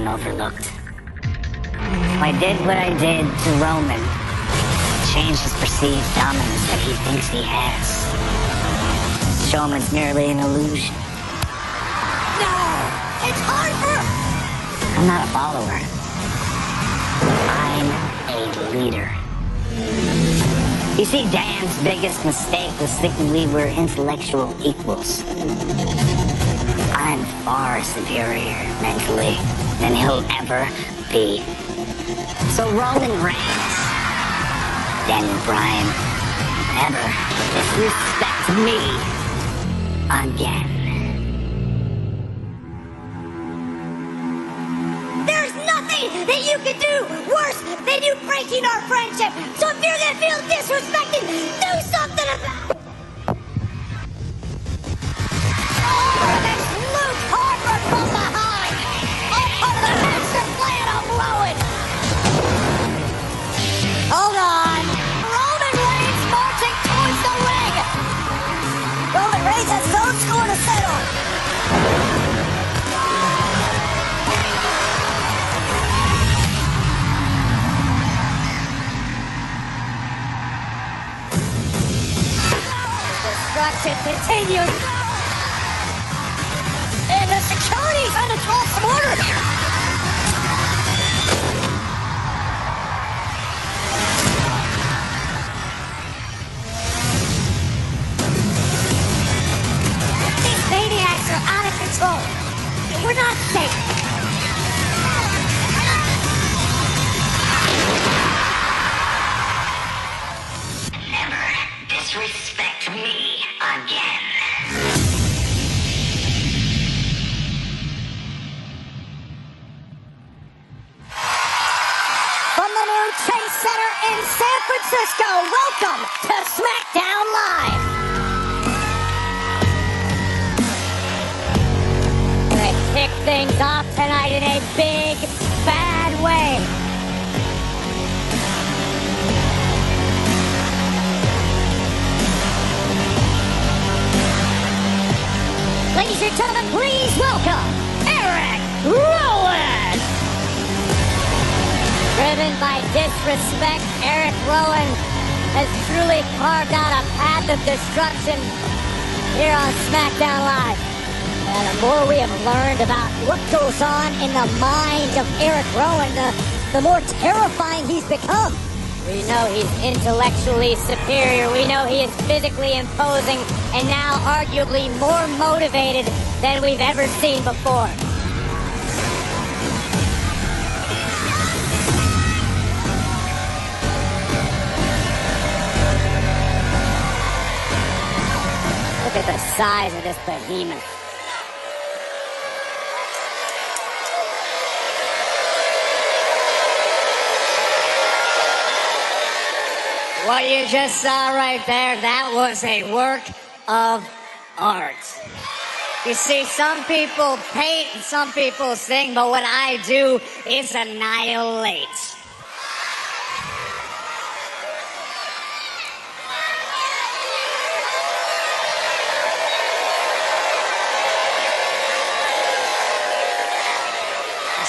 been overlooked. I did what I did to Roman. Change his perceived dominance that he thinks he has. Show him it's merely an illusion. No! It's hard for... I'm not a follower. I'm a leader. You see, Dan's biggest mistake was thinking we were intellectual equals. I'm far superior mentally than he'll ever be. So Roman Reigns, Daniel Bryan, never disrespect me again. There's nothing that you can do worse than you breaking our friendship. So if you're gonna feel disrespected, do something about it. Oh, that's Luke Harper from behind. All part of the master plan I'm blowing. Hold on. Roman Reigns marching towards the ring. Roman Reigns has his own score to settle. Destruction continues. And the security's trying to draw some order. These maniacs are out of control. We're not safe. Never disrespect me again. From the new Chase Center in San Francisco, welcome to SmackDown Live. We're gonna kick things off tonight in a big, bad way. Ladies and gentlemen, please welcome Eric Rowan. Driven by disrespect, Eric Rowan has truly carved out a path of destruction here on SmackDown Live. And the more we have learned about what goes on in the mind of Eric Rowan, the more terrifying he's become. We know he's intellectually superior. We know he is physically imposing and now arguably more motivated than we've ever seen before. Look at the size of this behemoth. What you just saw right there, that was a work of art. You see, some people paint and some people sing, but what I do is annihilate.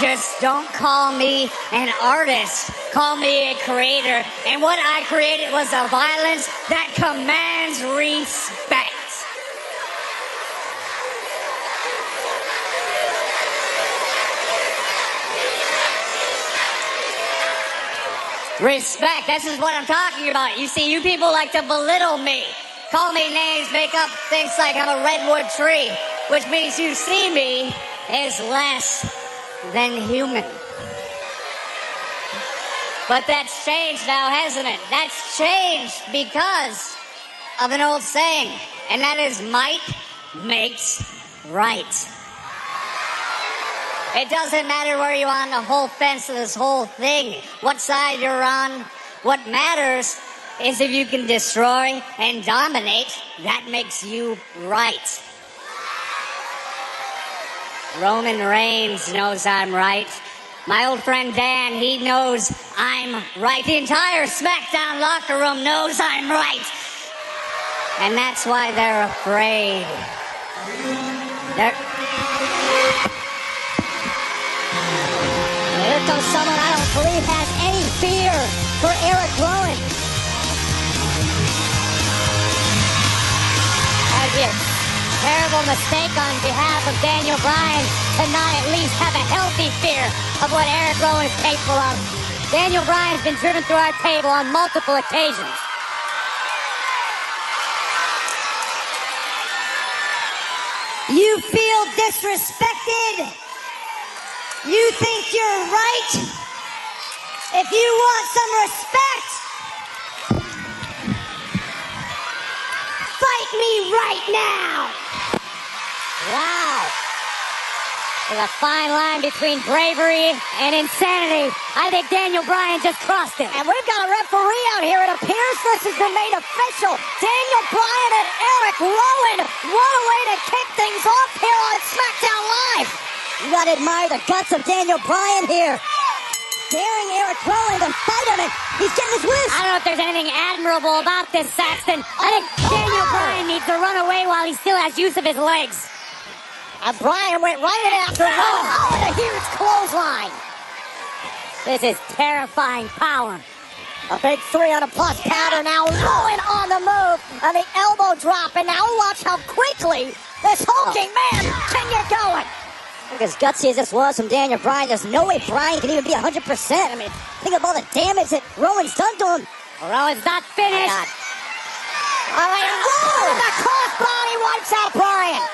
Just don't call me an artist. Call me a creator. And what I created was a violence that commands respect. Respect, this is what I'm talking about. You see, you people like to belittle me. Call me names, make up things like I'm a redwood tree, which means you see me as less than human. But that's changed now, hasn't it? That's changed because of an old saying, and that is might makes right. It doesn't matter where you're on the whole fence of this whole thing, what side you're on. What matters is if you can destroy and dominate, that makes you right. Roman Reigns knows I'm right. My old friend Dan, he knows I'm right. The entire SmackDown locker room knows I'm right. And that's why they're afraid. also someone I don't believe has any fear for Eric Rowan. That would be a terrible mistake on behalf of Daniel Bryan to not at least have a healthy fear of what Eric Rowan is capable of. Daniel Bryan has been driven through our table on multiple occasions. You feel disrespected? You think you're right? If you want some respect, fight me right now! Wow. There's a fine line between bravery and insanity. I think Daniel Bryan just crossed it. And we've got a referee out here. It appears this has been made official. Daniel Bryan and Eric Rowan. What a way to kick things off here on SmackDown Live. You gotta admire the guts of Daniel Bryan here. Daring Eric Rowan to fight him, and he's getting his wish. I don't know if there's anything admirable about this, Saxton. I think Daniel Bryan needs to run away while he still has use of his legs. And Bryan went right in after him. Oh, and a huge clothesline. This is terrifying power. A big 300-plus counter now. Rowan on the move. And the elbow drop. And now watch how quickly this hulking man can get going. Look, as gutsy as this was from Daniel Bryan, there's no way Bryan can even be 100%. I mean, think of all the damage that Rowan's done to him. Rowan's not finished. All right, and Rowan, the crossbody wipes out Bryan.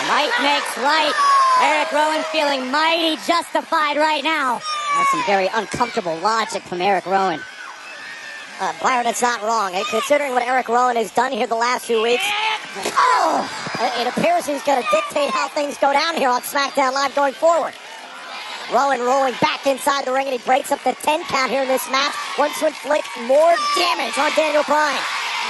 Might makes right. Eric Rowan feeling mighty justified right now. That's some very uncomfortable logic from Eric Rowan. Byron, it's not wrong. Considering what Eric Rowan has done here the last few weeks, it appears he's going to dictate how things go down here on SmackDown Live going forward. Rowan rolling back inside the ring, and he breaks up the 10 count here in this match. Wants to inflict more damage on Daniel Bryan.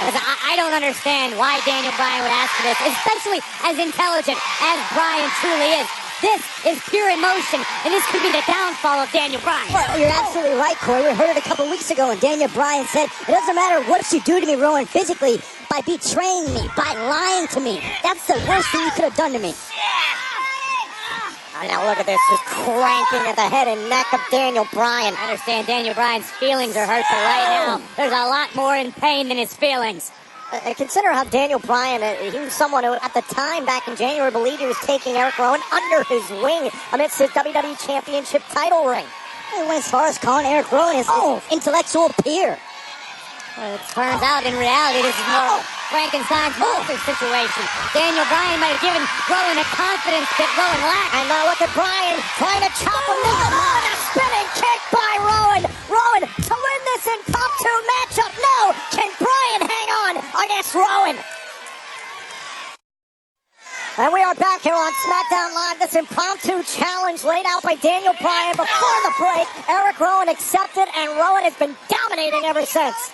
I don't understand why Daniel Bryan would ask for this, especially as intelligent as Bryan truly is. This is pure emotion, and this could be the downfall of Daniel Bryan. Well, you're absolutely right, Corey. We heard it a couple weeks ago, and Daniel Bryan said, it doesn't matter what you do to me, Rowan, physically, by betraying me, by lying to me. That's the worst thing you could have done to me. Now look at this, just cranking at the head and neck of Daniel Bryan. I understand Daniel Bryan's feelings are hurt, but right now, there's a lot more in pain than his feelings. Consider how Daniel Bryan, he was someone who at the time back in January believed he was taking Eric Rowan under his wing amidst his WWE Championship title ring. He went as far as calling Eric Rowan his intellectual peer. Well, it turns out in reality this is more Frankenstein's monster situation. Daniel Bryan might have given Rowan a confidence that Rowan lacked. And now look at Bryan trying to chop him down. And a spinning kick by Rowan. Rowan to win this impromptu matchup. No! Can Bryan hang on against Rowan? And we are back here on SmackDown Live. This impromptu challenge laid out by Daniel Bryan before the break. Eric Rowan accepted, and Rowan has been dominating ever since.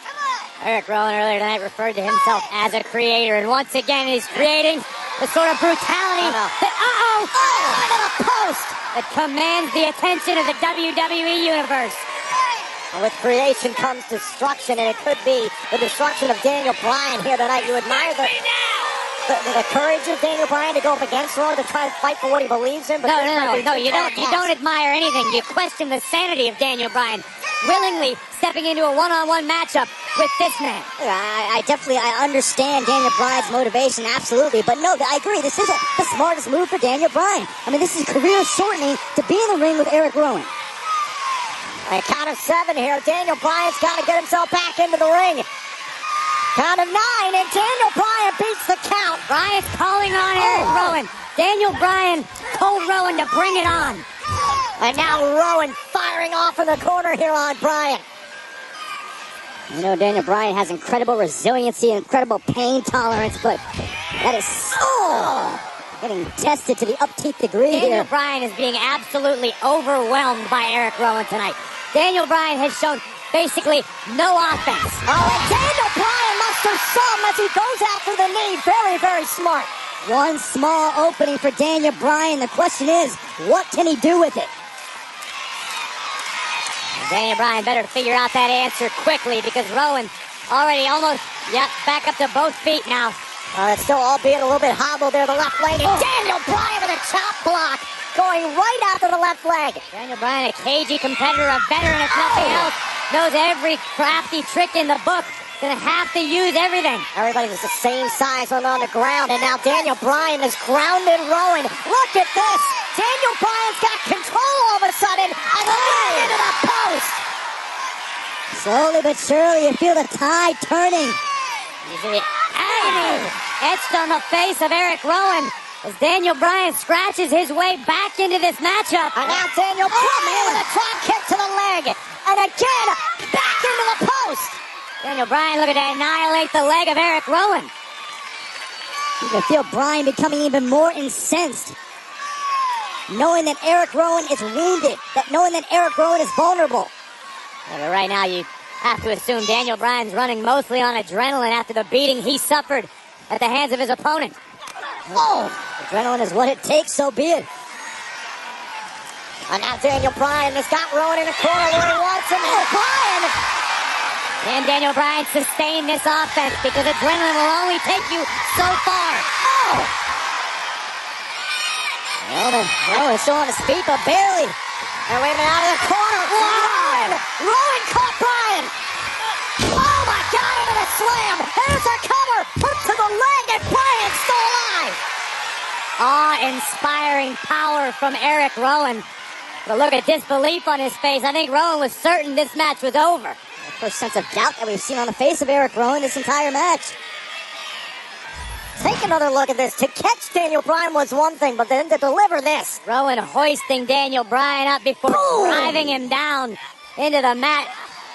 Eric Rowan earlier tonight referred to himself as a creator, and once again he's creating the sort of brutality that, into the post, that commands the attention of the WWE Universe. And with creation comes destruction, and it could be the destruction of Daniel Bryan here tonight. You admire the courage of Daniel Bryan to go up against Rowan to try and fight for what he believes in. But no, you don't admire anything. You question the sanity of Daniel Bryan willingly stepping into a one-on-one matchup with this man. I definitely understand Daniel Bryan's motivation, absolutely. But no, I agree. This isn't the smartest move for Daniel Bryan. I mean, this is career shortening to be in the ring with Eric Rowan. A count of 7 here. Daniel Bryan's got to get himself back into the ring. Count of 9, and Daniel Bryan beats the count. Bryan's calling on Eric Rowan. Daniel Bryan told Rowan to bring it on. And now Rowan firing off in the corner here on Bryan. You know, Daniel Bryan has incredible resiliency and incredible pain tolerance, but that is getting tested to the upteenth degree here. Daniel Bryan is being absolutely overwhelmed by Eric Rowan tonight. Daniel Bryan has shown basically no offense. And Daniel Bryan musters some as he goes after the knee. Very, very smart. One small opening for Daniel Bryan. The question is, what can he do with it? Daniel Bryan better figure out that answer quickly because Rowan already almost, back up to both feet now. It's still albeit a little bit hobbled there, the left leg. And Daniel Bryan with a chop block, going right after the left leg. Daniel Bryan, a cagey competitor, a veteran if nothing else, knows every crafty trick in the book. Gonna have to use everything. Everybody was the same size on the ground, and now Daniel Bryan is grounded Rowan. Look at this. Daniel Bryan's got control all of a sudden, and right into the post. Slowly but surely, you feel the tide turning. You see agony etched on the face of Eric Rowan as Daniel Bryan scratches his way back into this matchup. And now Daniel Bryan with a drop kick to the leg, and again back into the post. Daniel Bryan looking to annihilate the leg of Eric Rowan. You can feel Bryan becoming even more incensed, knowing that Eric Rowan is wounded, knowing that Eric Rowan is vulnerable. Yeah, but right now you have to assume Daniel Bryan's running mostly on adrenaline after the beating he suffered at the hands of his opponent. Oh, adrenaline is what it takes, so be it. And now Daniel Bryan has got Rowan in the corner where he wants him. Oh, Bryan! Can Daniel Bryan sustain this offense? Because adrenaline will only take you so far. Oh! Rowan still on his feet, but barely. And waving out of the corner. Rowan caught Bryan. Oh my God, into the slam. There's a cover. Hook to the leg, and Bryan's still alive. Awe-inspiring power from Eric Rowan. But look at disbelief on his face. I think Rowan was certain this match was over. The first sense of doubt that we've seen on the face of Eric Rowan this entire match. Take another look at this. To catch Daniel Bryan was one thing, but then to deliver this. Rowan hoisting Daniel Bryan up before driving him down into the mat.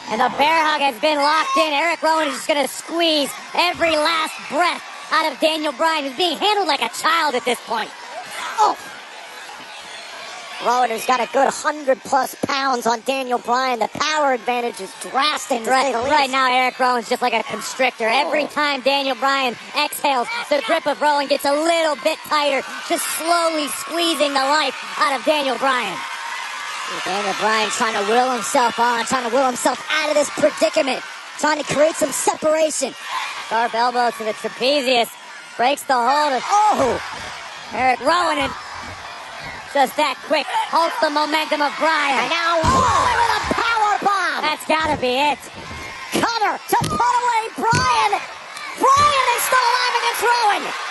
And the bear hug has been locked in. Eric Rowan is just going to squeeze every last breath out of Daniel Bryan, who's being handled like a child at this point. Oh! Rowan, who's got a good 100+ pounds on Daniel Bryan. The power advantage is drastic. Right now, Eric Rowan's just like a constrictor. Every time Daniel Bryan exhales, the grip of Rowan gets a little bit tighter, just slowly squeezing the life out of Daniel Bryan. Daniel Bryan trying to will himself on, trying to will himself out of this predicament, trying to create some separation. Sharp elbow to the trapezius, breaks the hold of Eric Rowan, and just that quick halts the momentum of Bryan. And now Rowan with a power bomb. That's gotta be it. Cover to put away Bryan. Bryan is still alive against Rowan.